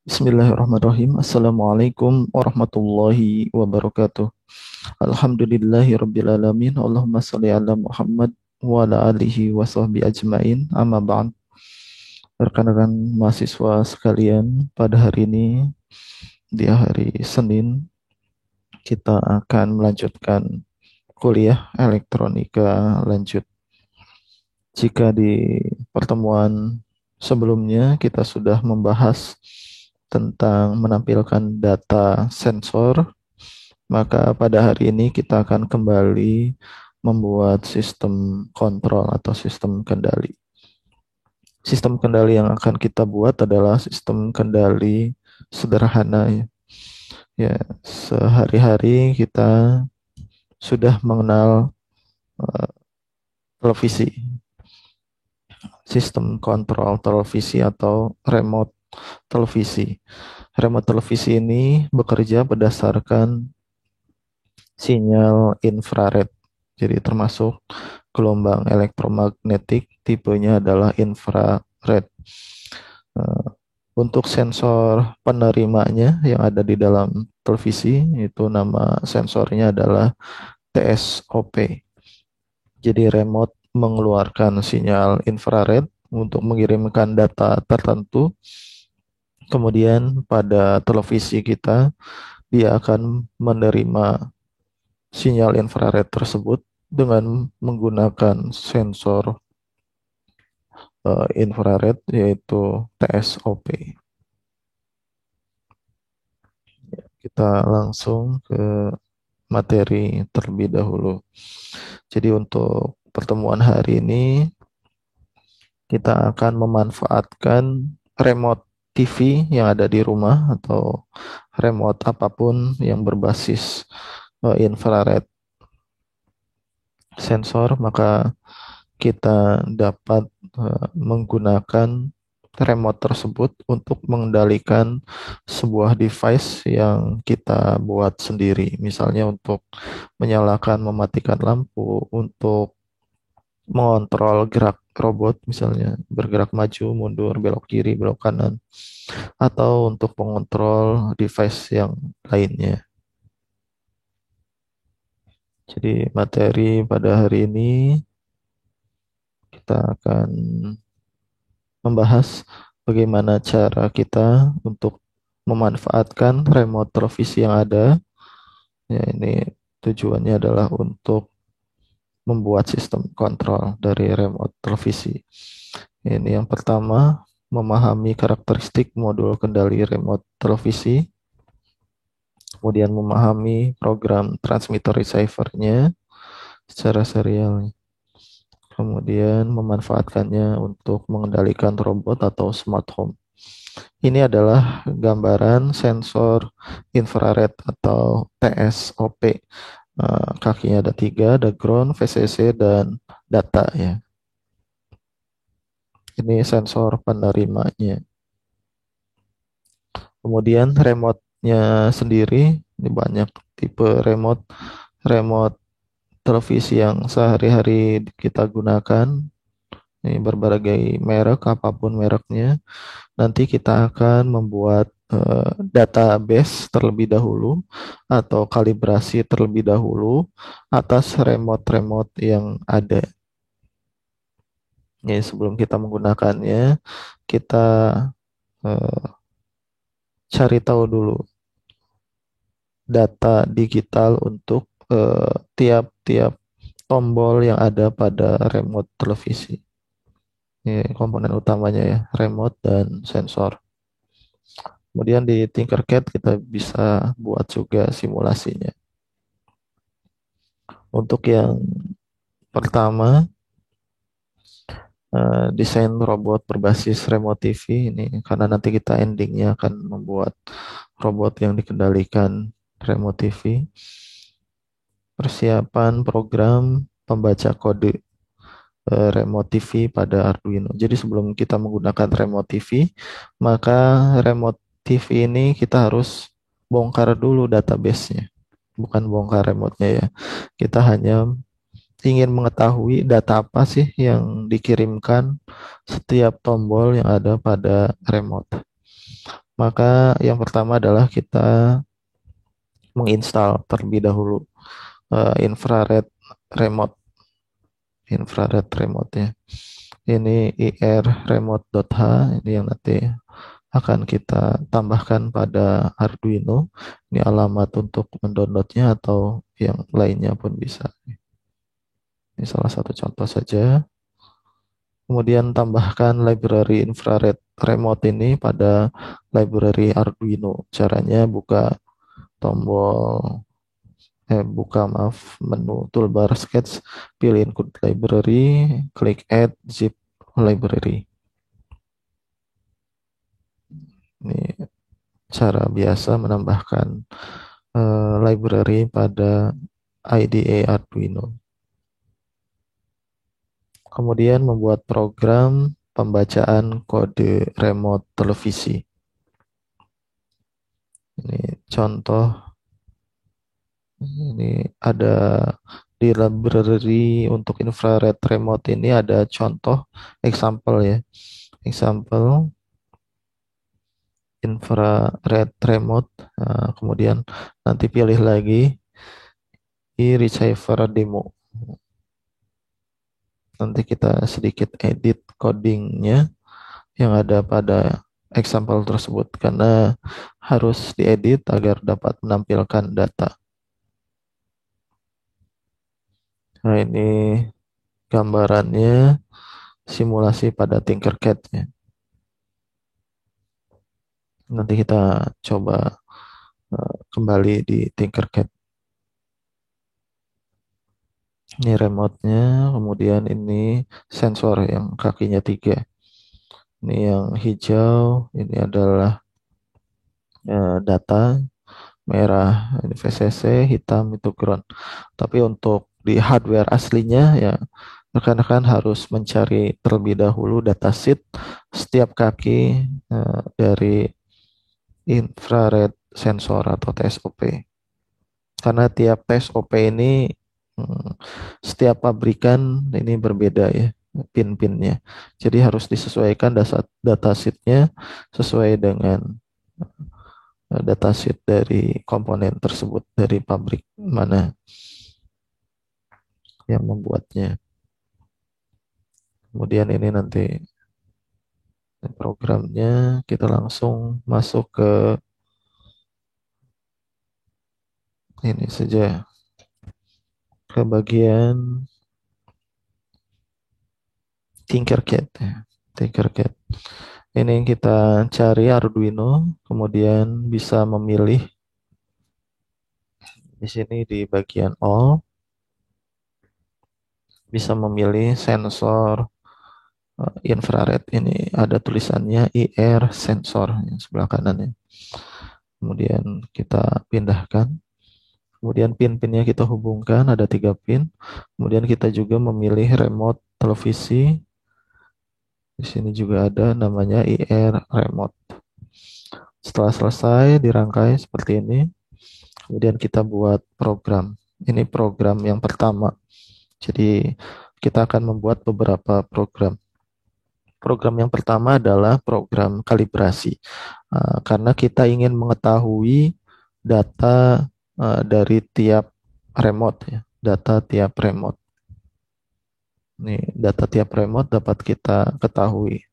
Bismillahirrahmanirrahim. Assalamualaikum warahmatullahi wabarakatuh. Alhamdulillahi rabbil alamin. Allahumma salli ala Muhammad wa ala alihi wa sahbihi ajmain. Amma ba'd. Rekan-rekan mahasiswa sekalian, pada hari ini di hari Senin kita akan melanjutkan kuliah elektronika lanjut. Jika di pertemuan sebelumnya kita sudah membahas tentang menampilkan data sensor, maka pada hari ini kita akan kembali membuat sistem kontrol atau sistem kendali. Sistem kendali yang akan kita buat adalah sistem kendali sederhana ya. Ya, sehari-hari kita sudah mengenal televisi, sistem kontrol televisi atau remote televisi. Remote televisi ini bekerja berdasarkan sinyal infrared. Jadi termasuk gelombang elektromagnetik, tipenya adalah infrared. Untuk sensor penerimanya yang ada di dalam televisi, itu nama sensornya adalah TSOP. Jadi remote mengeluarkan sinyal infrared untuk mengirimkan data tertentu. Kemudian pada televisi kita, dia akan menerima sinyal infrared tersebut dengan menggunakan sensor infrared yaitu TSOP. Kita langsung ke materi terlebih dahulu. Jadi untuk pertemuan hari ini kita akan memanfaatkan remote TV yang ada di rumah atau remote apapun yang berbasis infrared sensor, maka kita dapat menggunakan remote tersebut untuk mengendalikan sebuah device yang kita buat sendiri. Misalnya untuk menyalakan, mematikan lampu, untuk mengontrol gerak robot, misalnya bergerak maju, mundur, belok kiri, belok kanan, atau untuk mengontrol device yang lainnya. Jadi materi pada hari ini kita akan membahas bagaimana cara kita untuk memanfaatkan remote televisi yang ada. Ya, ini tujuannya adalah untuk membuat sistem kontrol dari remote televisi. Ini yang pertama, memahami karakteristik modul kendali remote televisi, kemudian memahami program transmitter receiver-nya secara serial, kemudian memanfaatkannya untuk mengendalikan robot atau smart home. Ini adalah gambaran sensor infrared atau TSOP. Kakinya ada 3, ada ground, VCC, dan data ya. Ini sensor penerimanya. Kemudian remote-nya sendiri, ini banyak tipe remote. Remote televisi yang sehari-hari kita gunakan, ini berbagai merek, apapun mereknya. Nanti kita akan membuat database terlebih dahulu atau kalibrasi terlebih dahulu atas remote-remote yang ada. Ya, sebelum kita menggunakannya, kita eh, cari tahu dulu data digital untuk tiap-tiap tombol yang ada pada remote televisi. Ini komponen utamanya ya, remote dan sensor. Kemudian di Tinkercad kita bisa buat juga simulasinya. Untuk yang pertama, desain robot berbasis remote TV ini, karena nanti kita endingnya akan membuat robot yang dikendalikan remote TV. Persiapan program pembaca kode remote TV pada Arduino. Jadi sebelum kita menggunakan remote TV, maka remote TV ini kita harus bongkar dulu database-nya. Bukan bongkar remote-nya ya. Kita hanya ingin mengetahui data apa sih yang dikirimkan setiap tombol yang ada pada remote. Maka yang pertama adalah kita menginstal terlebih dahulu infrared remote, ya. Ini ir-remote.h, ini yang nanti akan kita tambahkan pada Arduino. Ini alamat untuk mendownloadnya atau yang lainnya pun bisa. Ini salah satu contoh saja. Kemudian tambahkan library infrared remote ini pada library Arduino. Caranya tombol buka menu toolbar sketch, pilih include library, klik add zip library. Ini cara biasa menambahkan library pada IDE Arduino. Kemudian membuat program pembacaan kode remote televisi. Ini contoh, ini ada di library untuk infrared remote ini ada contoh example ya. Example infrared remote. Nah, kemudian nanti pilih lagi receiver demo. Nanti kita sedikit edit codingnya yang ada pada example tersebut karena harus diedit agar dapat menampilkan data. Nah, ini gambarannya simulasi pada Tinkercad ya. Nanti kita coba kembali di Tinkercad. Ini remote-nya, kemudian ini sensor yang kakinya 3. Ini yang hijau, ini adalah data, merah ini VCC, hitam itu ground. Tapi untuk di hardware aslinya ya rekan-rekan harus mencari terlebih dahulu datasheet setiap kaki dari infrared sensor atau TSOP. Karena tiap TSOP ini hmm, setiap pabrikan ini berbeda ya pin-pinnya. Jadi harus disesuaikan datasheetnya sesuai dengan datasheet dari komponen tersebut dari pabrik mana yang membuatnya. Kemudian ini nanti programnya kita langsung masuk ke ini saja, ke bagian Tinkercad ya. Tinkercad. Ini yang kita cari Arduino, kemudian bisa memilih di sini di bagian all, bisa memilih sensor infrared. Ini ada tulisannya IR sensor yang sebelah kanan ya. Kemudian kita pindahkan. Kemudian pin-pinnya kita hubungkan, ada 3 pin. Kemudian kita juga memilih remote televisi. Di sini juga ada namanya IR remote. Setelah selesai dirangkai seperti ini, kemudian kita buat program. Ini program yang pertama. Jadi kita akan membuat beberapa program. Program yang pertama adalah program kalibrasi. Karena kita ingin mengetahui data dari tiap remote ya, data tiap remote. Nih, data tiap remote dapat kita ketahui.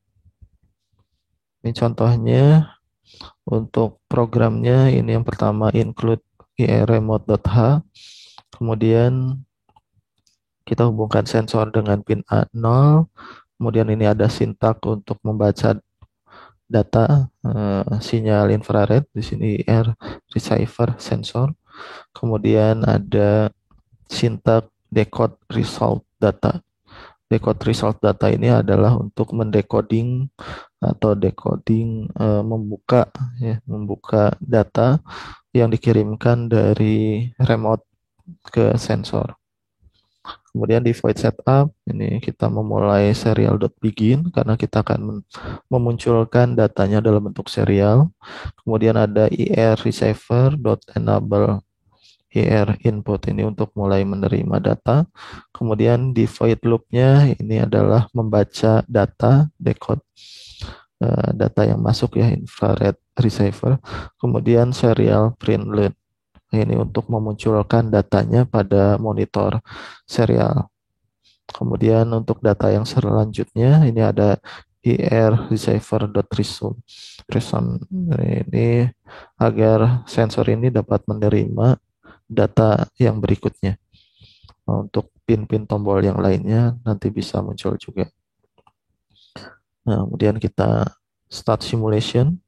Ini contohnya untuk programnya, ini yang pertama include remote.h. Kemudian kita hubungkan sensor dengan pin A0. Kemudian ini ada sintak untuk membaca data sinyal infrared. Di sini IR receiver sensor. Kemudian ada sintak decode result data. Decode result data ini adalah untuk mendecoding atau decoding membuka data yang dikirimkan dari remote ke sensor. Kemudian di void setup ini kita memulai serial.begin karena kita akan memunculkan datanya dalam bentuk serial. Kemudian ada IR receiver.enable IR input ini untuk mulai menerima data. Kemudian di void loop-nya ini adalah membaca data decode. data yang masuk ya, infrared receiver. Kemudian serial print lead. Ini untuk memunculkan datanya pada monitor serial. Kemudian untuk data yang selanjutnya ini ada IR receiver.resume. Resume ini agar sensor ini dapat menerima data yang berikutnya. Nah, untuk pin-pin tombol yang lainnya nanti bisa muncul juga. Nah, kemudian kita start simulation.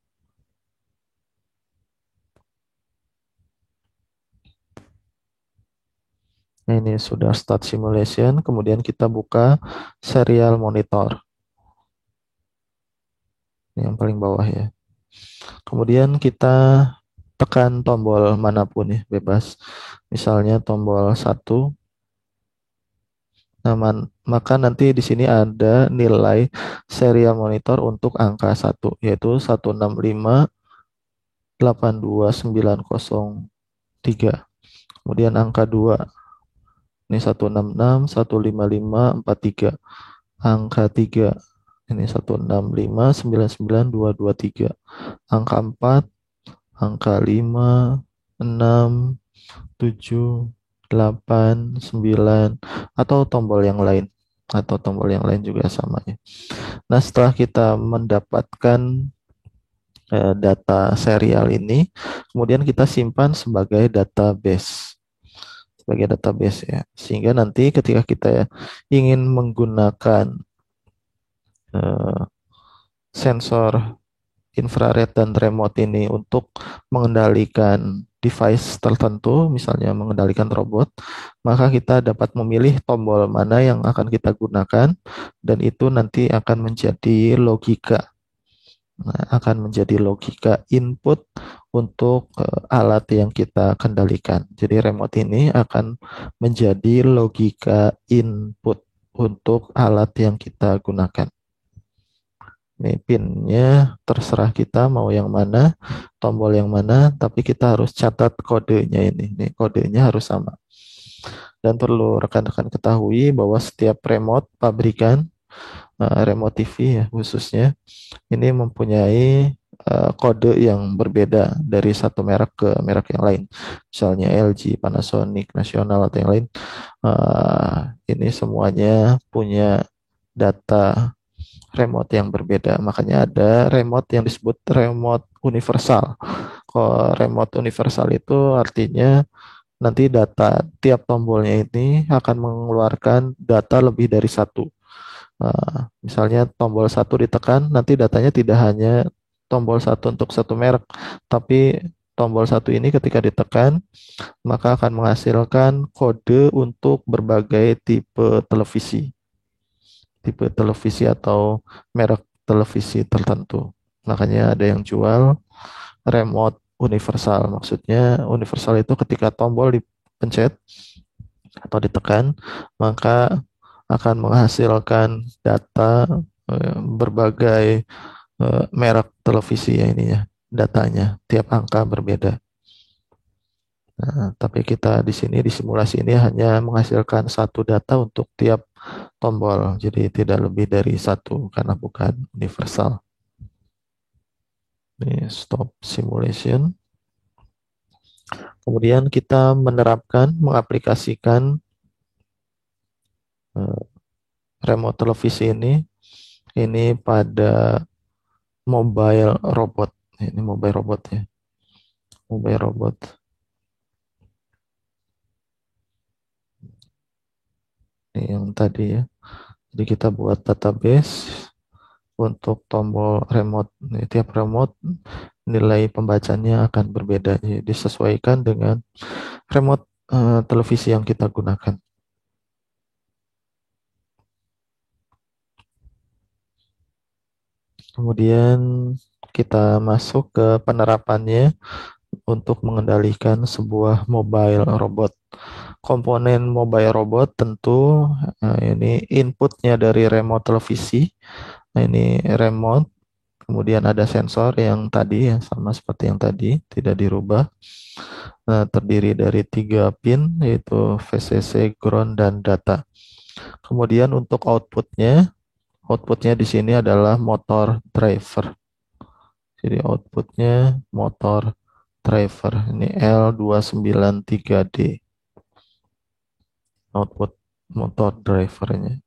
Nah, ini sudah start simulation. Kemudian kita buka serial monitor. Ini yang paling bawah ya. Kemudian kita tekan tombol manapun ya, bebas. Misalnya tombol 1. Nah, maka nanti di sini ada nilai serial monitor untuk angka 1, yaitu 165.82903. Kemudian angka 2, ini 166.155.43. Angka 3, ini 165.99223. Angka 4, angka 5, 6, 7, 8, 9, atau tombol yang lain. Atau tombol yang lain juga sama ya. Nah, setelah kita mendapatkan data serial ini, kemudian kita simpan sebagai database. Sebagai database ya. Sehingga nanti ketika kita ingin menggunakan eh, sensor infrared dan remote ini untuk mengendalikan device tertentu, misalnya mengendalikan robot, maka kita dapat memilih tombol mana yang akan kita gunakan, dan itu nanti akan menjadi logika. Nah, akan menjadi logika input untuk alat yang kita kendalikan. Jadi remote ini akan menjadi logika input untuk alat yang kita gunakan. Ini pinnya terserah kita mau yang mana, tombol yang mana, tapi kita harus catat kodenya ini. Ini kodenya harus sama. Dan perlu rekan-rekan ketahui bahwa setiap remote pabrikan, remote TV ya khususnya, ini mempunyai kode yang berbeda dari satu merek ke merek yang lain. Misalnya LG, Panasonic, Nasional, atau yang lain. Ini semuanya punya data remote yang berbeda. Makanya ada remote yang disebut remote universal. Kalau remote universal itu artinya nanti data tiap tombolnya ini akan mengeluarkan data lebih dari satu. Misalnya tombol satu ditekan, nanti datanya tidak hanya tombol satu untuk satu merek, tapi tombol satu ini ketika ditekan, maka akan menghasilkan kode untuk berbagai tipe televisi atau merek televisi tertentu. Makanya ada yang jual remote universal. Maksudnya universal itu ketika tombol dipencet atau ditekan, maka akan menghasilkan data berbagai merek televisi ya ini ya, datanya tiap angka berbeda. Nah, tapi kita di sini di simulasi ini hanya menghasilkan satu data untuk tiap tombol, jadi tidak lebih dari satu karena bukan universal. Ini stop simulation. Kemudian kita menerapkan, mengaplikasikan eh, remote televisi ini pada mobile robot. Ini mobile robot ya, mobile robot. Ini yang tadi ya. Jadi kita buat database untuk tombol remote. Tiap remote nilai pembacanya akan berbeda. Jadi disesuaikan dengan remote televisi yang kita gunakan. Kemudian kita masuk ke penerapannya untuk mengendalikan sebuah mobile robot. Komponen mobile robot tentu ini inputnya dari remote televisi. Nah, ini remote. Kemudian ada sensor yang tadi ya sama seperti yang tadi, tidak dirubah. Nah, terdiri dari 3 pin yaitu VCC, ground, dan data. Kemudian untuk outputnya Outputnya di sini adalah motor driver. Jadi outputnya motor driver. Ini L293D. Output motor drivernya.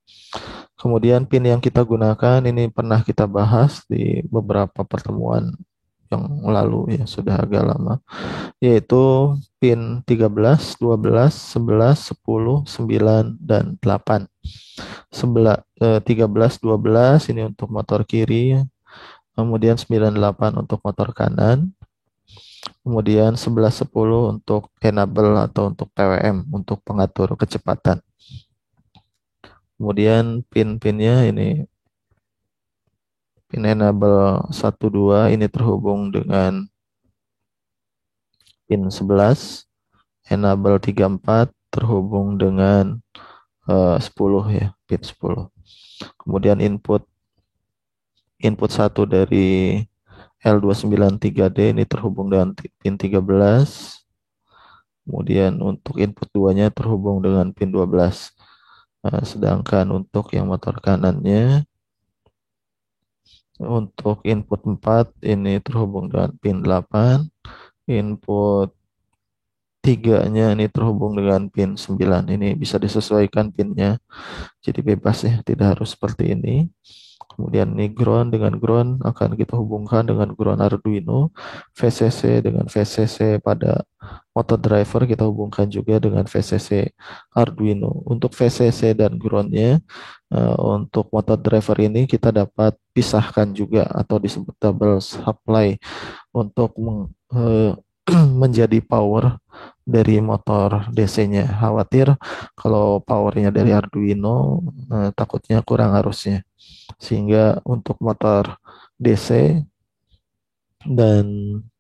Kemudian pin yang kita gunakan ini pernah kita bahas di beberapa pertemuan yang lalu ya, sudah agak lama, yaitu pin 13, 12, 11, 10, 9, dan 8. 13, 12 ini untuk motor kiri, kemudian 9, 8 untuk motor kanan, kemudian 11, 10 untuk enable atau untuk PWM, untuk pengatur kecepatan. Kemudian pin-pinnya ini pin enable 1, 2 ini terhubung dengan pin 11, enable 3, 4 terhubung dengan 10 ya, pin 10. Kemudian input input 1 dari L293D ini terhubung dengan pin 13. Kemudian untuk input 2-nya terhubung dengan pin 12. Sedangkan untuk yang motor kanannya, untuk input 4 ini terhubung dengan pin 8. Input 3-nya ini terhubung dengan pin 9. Ini bisa disesuaikan pinnya. Jadi bebas ya, tidak harus seperti ini. Kemudian ini ground, dengan ground akan kita hubungkan dengan ground Arduino. VCC dengan VCC pada motor driver kita hubungkan juga dengan VCC Arduino. Untuk VCC dan groundnya, untuk motor driver ini kita dapat pisahkan juga atau disebut double supply untuk menjadi power dari motor DC-nya. Khawatir kalau powernya dari Arduino, takutnya kurang arusnya. Sehingga untuk motor DC dan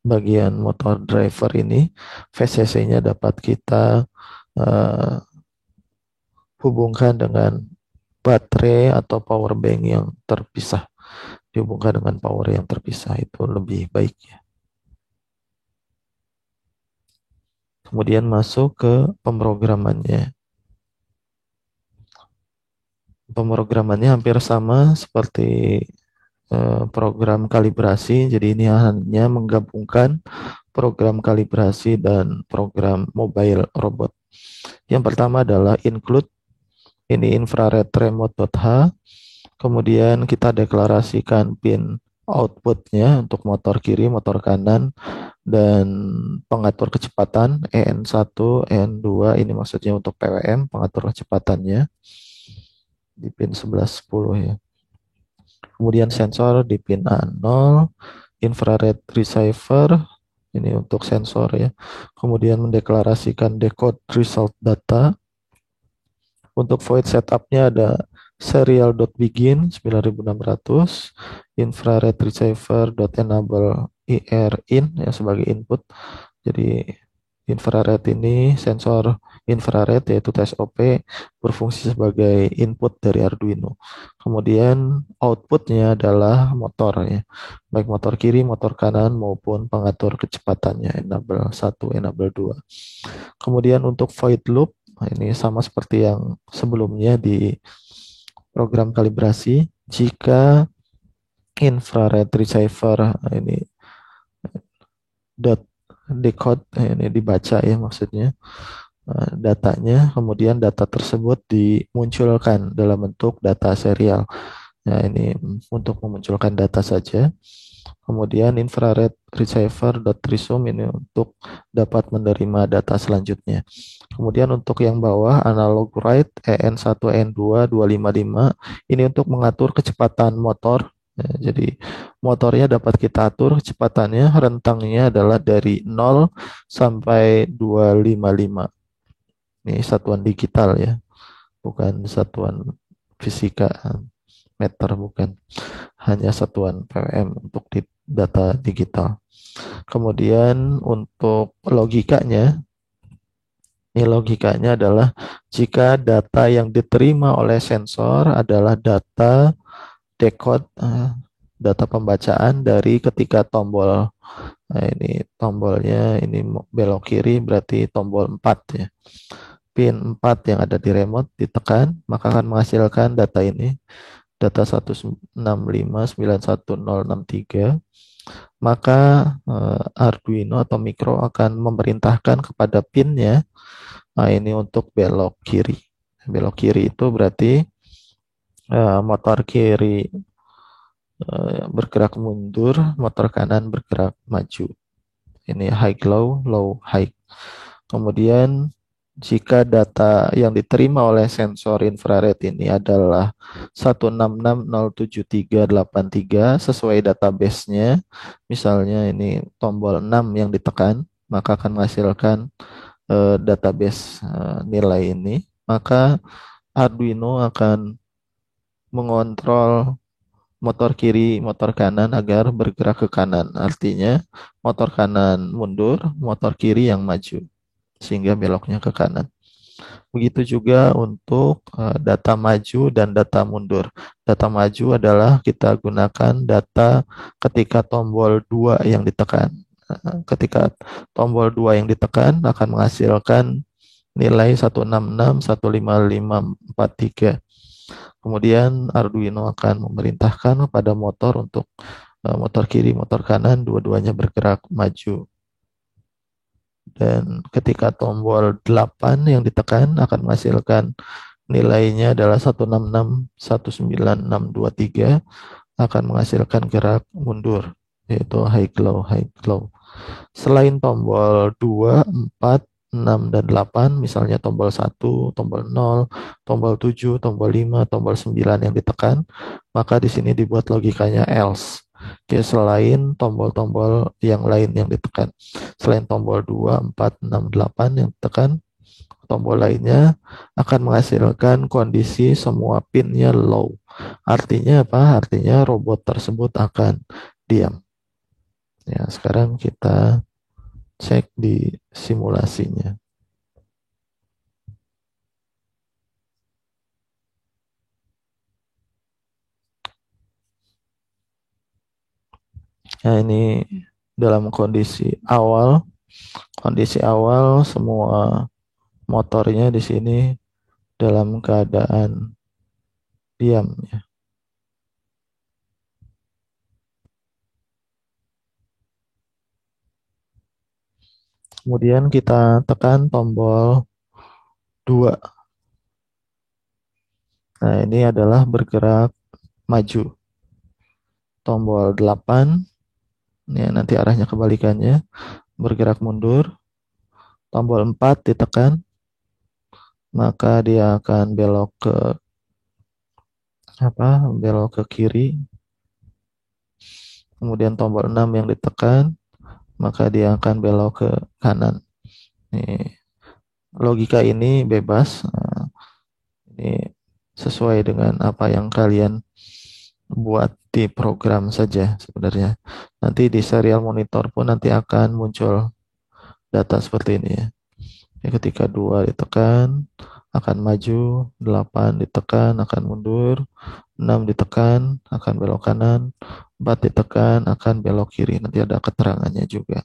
bagian motor driver ini, VCC-nya dapat kita uh, hubungkan dengan baterai atau power bank yang terpisah. Dihubungkan dengan power yang terpisah, itu lebih baik ya. Kemudian masuk ke pemrogramannya. Pemrogramannya hampir sama seperti program kalibrasi. Jadi ini hanya menggabungkan program kalibrasi dan program mobile robot. Yang pertama adalah include, ini infrared remote.h. Kemudian kita deklarasikan pin outputnya untuk motor kiri, motor kanan, dan pengatur kecepatan EN1, EN2, ini maksudnya untuk PWM, pengatur kecepatannya di pin 11, 10 ya. Kemudian sensor di pin A0, infrared receiver, ini untuk sensor ya. Kemudian mendeklarasikan decode result data. Untuk void setupnya ada serial.begin 9600, infrared receiver.enable IR in ya sebagai input. Jadi infrared ini sensor infrared yaitu TSOP berfungsi sebagai input dari Arduino. Kemudian outputnya adalah motor ya, baik motor kiri, motor kanan maupun pengatur kecepatannya enable 1, enable 2. Kemudian untuk void loop, ini sama seperti yang sebelumnya di program kalibrasi. Jika infrared receiver ini dot decode ini dibaca ya maksudnya datanya, kemudian data tersebut dimunculkan dalam bentuk data serial. Nah, ini untuk memunculkan data saja. Kemudian infrared receiver.resume ini untuk dapat menerima data selanjutnya. Kemudian untuk yang bawah analog write EN1, EN2, 255 ini untuk mengatur kecepatan motor. Ya, jadi motornya dapat kita atur kecepatannya, rentangnya adalah dari 0 sampai 255. Ini satuan digital ya, bukan satuan fisika meter, bukan, hanya satuan PWM untuk data digital. Kemudian untuk logikanya, ini logikanya adalah jika data yang diterima oleh sensor adalah data decode, data pembacaan dari ketika tombol, nah ini tombolnya ini belok kiri berarti tombol 4 ya. Pin 4 yang ada di remote ditekan, maka akan menghasilkan data ini. data 165.91063, maka Arduino atau Micro akan memerintahkan kepada pinnya, nah ini untuk belok kiri. Belok kiri itu berarti motor kiri bergerak mundur, motor kanan bergerak maju. Ini high low, low high. Kemudian jika data yang diterima oleh sensor infrared ini adalah 166.07383 sesuai database-nya, misalnya ini tombol 6 yang ditekan, maka akan menghasilkan database nilai ini, maka Arduino akan mengontrol motor kiri, motor kanan agar bergerak ke kanan. Artinya motor kanan mundur, motor kiri yang maju, sehingga beloknya ke kanan. Begitu juga untuk data maju dan data mundur. Data maju adalah kita gunakan data ketika tombol 2 yang ditekan. Ketika tombol 2 yang ditekan akan menghasilkan nilai 166.15543. Kemudian Arduino akan memerintahkan pada motor untuk motor kiri, motor kanan, dua-duanya bergerak maju. Dan ketika tombol 8 yang ditekan akan menghasilkan nilainya adalah 166.19623, akan menghasilkan gerak mundur, yaitu high low, high low. Selain tombol 2, 4, 6, dan 8, misalnya tombol 1, tombol 0, tombol 7, tombol 5, tombol 9 yang ditekan, maka di sini dibuat logikanya else. Oke, selain tombol-tombol yang lain yang ditekan. Selain tombol 2, 4, 6, 8 yang ditekan, tombol lainnya akan menghasilkan kondisi semua pinnya low. Artinya apa? Artinya robot tersebut akan diam. Ya, sekarang kita cek di simulasinya. Nah, ini dalam kondisi awal semua motornya di sini dalam keadaan diam ya. Kemudian kita tekan tombol 2. Nah, ini adalah bergerak maju. Tombol 8, ya nanti arahnya kebalikannya, bergerak mundur. Tombol 4 ditekan, maka dia akan belok ke belok ke kiri. Kemudian tombol 6 yang ditekan, maka dia akan belok ke kanan. Nih, logika ini bebas. Ini sesuai dengan apa yang kalian buat di program saja sebenarnya. Nanti di serial monitor pun nanti akan muncul data seperti ini ya. Ketika 2 ditekan akan maju, 8 ditekan akan mundur, 6 ditekan akan belok kanan, 4 ditekan akan belok kiri. Nanti ada keterangannya juga.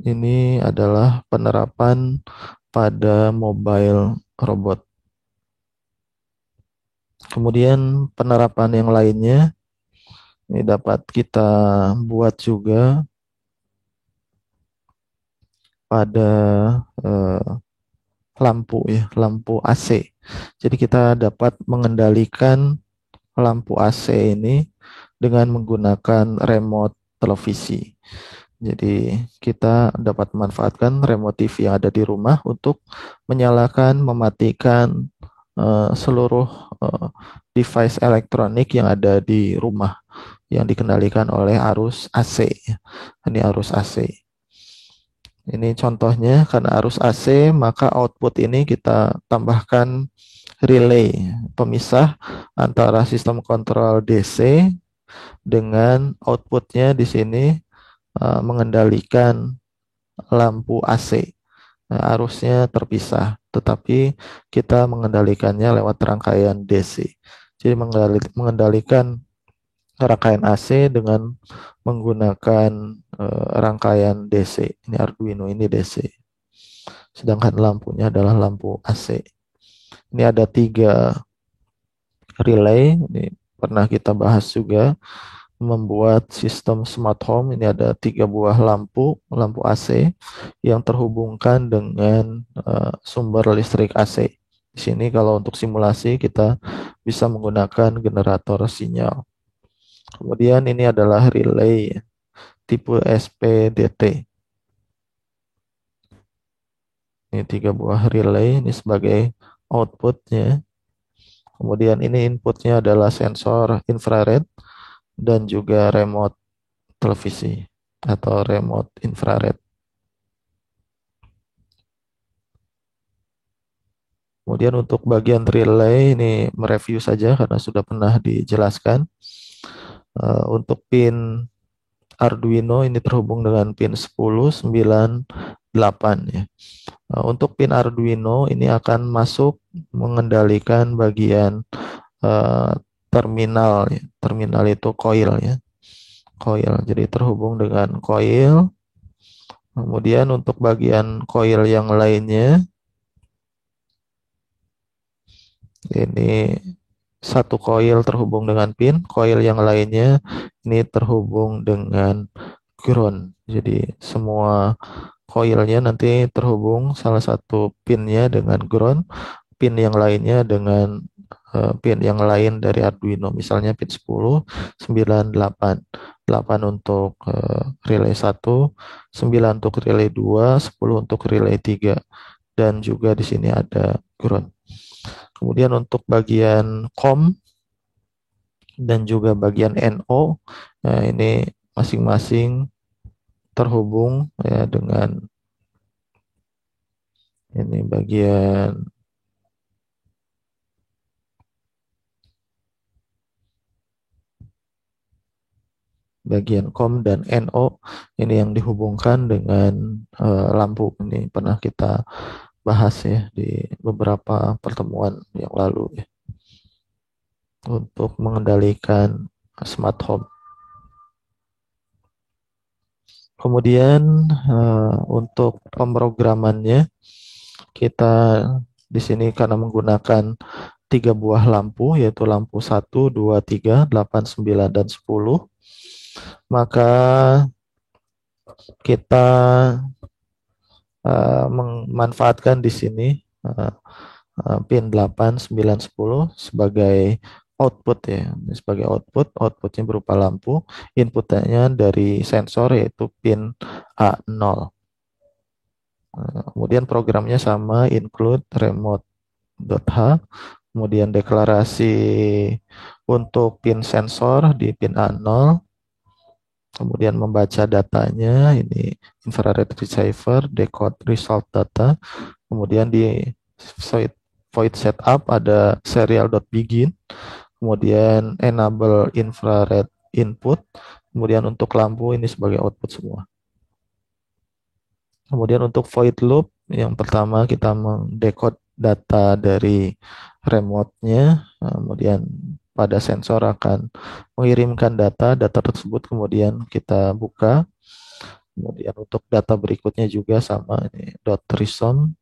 Ini adalah penerapan pada mobile robot. Kemudian penerapan yang lainnya ini dapat kita buat juga pada lampu ya, lampu AC. Jadi kita dapat mengendalikan lampu AC ini dengan menggunakan remote televisi. Jadi kita dapat memanfaatkan remote TV yang ada di rumah untuk menyalakan, mematikan seluruh device elektronik yang ada di rumah yang dikendalikan oleh arus AC. Ini arus AC. Ini contohnya, karena arus AC, maka output ini kita tambahkan relay, pemisah antara sistem kontrol DC dengan outputnya di sini mengendalikan lampu AC. Nah, arusnya terpisah, tetapi kita mengendalikannya lewat rangkaian DC. Jadi mengendalikan rangkaian AC dengan menggunakan rangkaian DC. Ini Arduino, ini DC. Sedangkan lampunya adalah lampu AC. Ini ada 3 relay. Ini pernah kita bahas juga, membuat sistem smart home. Ini ada 3 buah lampu, lampu AC yang terhubungkan dengan sumber listrik AC. Di sini kalau untuk simulasi kita bisa menggunakan generator sinyal. Kemudian ini adalah relay tipe SPDT. Ini 3 buah relay, ini sebagai outputnya. Kemudian ini inputnya adalah sensor infrared dan juga remote televisi atau remote infrared. Kemudian untuk bagian relay ini mereview saja karena sudah pernah dijelaskan. Untuk pin Arduino ini terhubung dengan pin 10, 9, 8 ya. Untuk pin Arduino ini akan masuk mengendalikan bagian eh, terminal ya. Terminal itu coil ya. Coil. Jadi terhubung dengan coil. Kemudian untuk bagian coil yang lainnya ini satu coil terhubung dengan pin, coil yang lainnya ini terhubung dengan ground. Jadi semua coilnya nanti terhubung salah satu pinnya dengan ground, pin yang lainnya dengan pin yang lain dari Arduino, misalnya pin 10, 9, 8. 8 untuk relay 1, 9 untuk relay 2, 10 untuk relay 3. Dan juga di sini ada ground. Kemudian untuk bagian COM dan juga bagian NO, nah ini masing-masing terhubung ya dengan ini bagian COM dan NO ini yang dihubungkan dengan lampu. Ini pernah kita bahas ya di beberapa pertemuan yang lalu ya, untuk mengendalikan smart home. Kemudian untuk pemrogramannya kita di sini karena menggunakan 3 buah lampu, yaitu lampu 1, 2, 3, 8, 9, dan 10, maka kita memanfaatkan di sini pin 8, 9, 10 sebagai output ya. Sebagai outputnya berupa lampu, inputnya dari sensor yaitu pin A0. Kemudian programnya sama, include remote.h, kemudian deklarasi untuk pin sensor di pin A0, kemudian membaca datanya, ini infrared receiver, decode result data, kemudian di void setup ada serial.begin, kemudian enable infrared input, kemudian untuk lampu ini sebagai output semua. Kemudian untuk void loop, yang pertama kita mendekode data dari remote-nya, kemudian pada sensor akan mengirimkan data tersebut kemudian kita buka. Kemudian untuk data berikutnya juga sama, ini dot resom.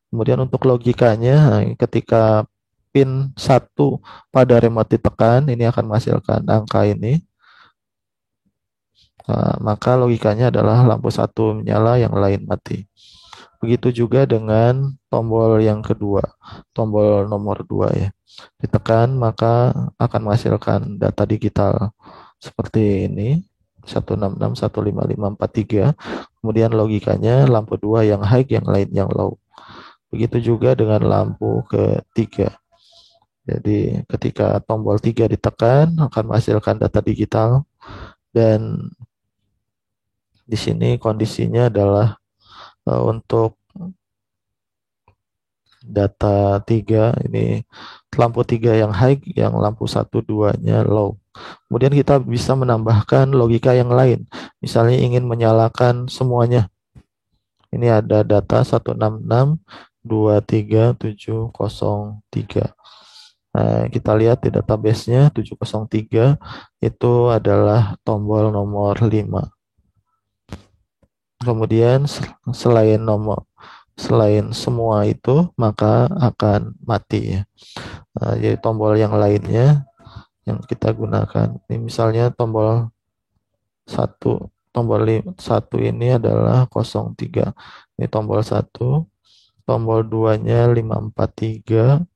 Kemudian untuk logikanya, ketika pin 1 pada remote ditekan, ini akan menghasilkan angka ini. Maka logikanya adalah lampu 1 menyala, yang lain mati. Begitu juga dengan tombol yang kedua, tombol nomor 2 ya. Ditekan maka akan menghasilkan data digital seperti ini, 166.155.43. Kemudian logikanya lampu 2 yang high, yang lain yang low. Begitu juga dengan lampu ketiga. Jadi ketika tombol 3 ditekan akan menghasilkan data digital, dan di sini kondisinya adalah untuk data 3 ini lampu 3 yang high, yang lampu 1, 2-nya low. Kemudian kita bisa menambahkan logika yang lain. Misalnya ingin menyalakan semuanya. Ini ada data 166.23.703. Kita lihat di database-nya 703 itu adalah tombol nomor 5. Kemudian selain semua itu maka akan mati ya. Jadi tombol yang lainnya yang kita gunakan. Ini misalnya satu, satu ini adalah 03. Ini tombol satu, tombol duanya 543.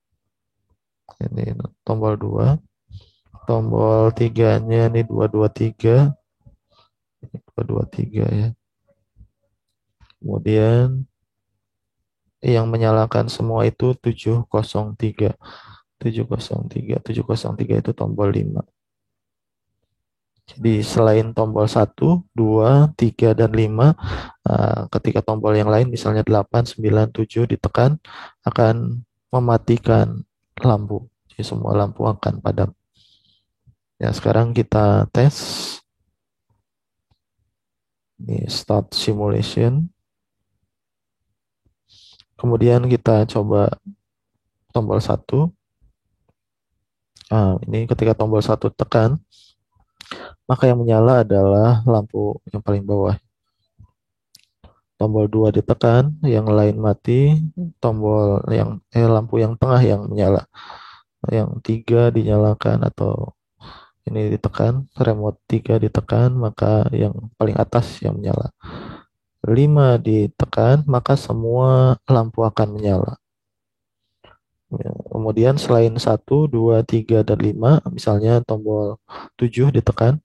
Ini tombol dua, tombol tiganya ini 223, 223 ya. Kemudian yang menyalakan semua itu 703. 703. 703 itu tombol 5. Jadi selain tombol satu, 2, 3, dan 5, ketika tombol yang lain misalnya 8, 9, 7 ditekan akan mematikan lampu. Jadi semua lampu akan padam. Ya, sekarang kita tes. Ini start simulation. Kemudian kita coba tombol satu. Ini ketika tombol satu tekan, maka yang menyala adalah lampu yang paling bawah. Tombol 2 ditekan, yang lain mati. Lampu yang tengah yang menyala. Yang 3 dinyalakan atau ini ditekan, remote 3 ditekan, maka yang paling atas yang menyala. 5 ditekan, maka semua lampu akan menyala. Ya, kemudian selain 1, 2, 3, dan 5, misalnya tombol 7 ditekan,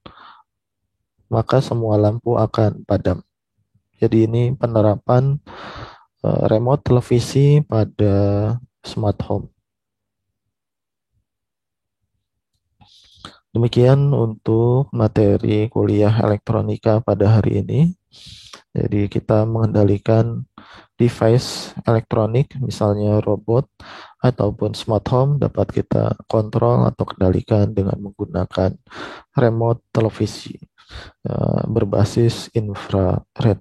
maka semua lampu akan padam. Jadi ini penerapan remote televisi pada smart home. Demikian untuk materi kuliah elektronika pada hari ini. Jadi kita mengendalikan device elektronik, misalnya robot ataupun smart home dapat kita kontrol atau kendalikan dengan menggunakan remote televisi berbasis infrared.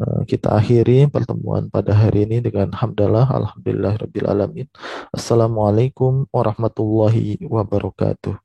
Kita akhiri pertemuan pada hari ini dengan hamdalah, alhamdulillahirabbil alamin. Assalamualaikum warahmatullahi wabarakatuh.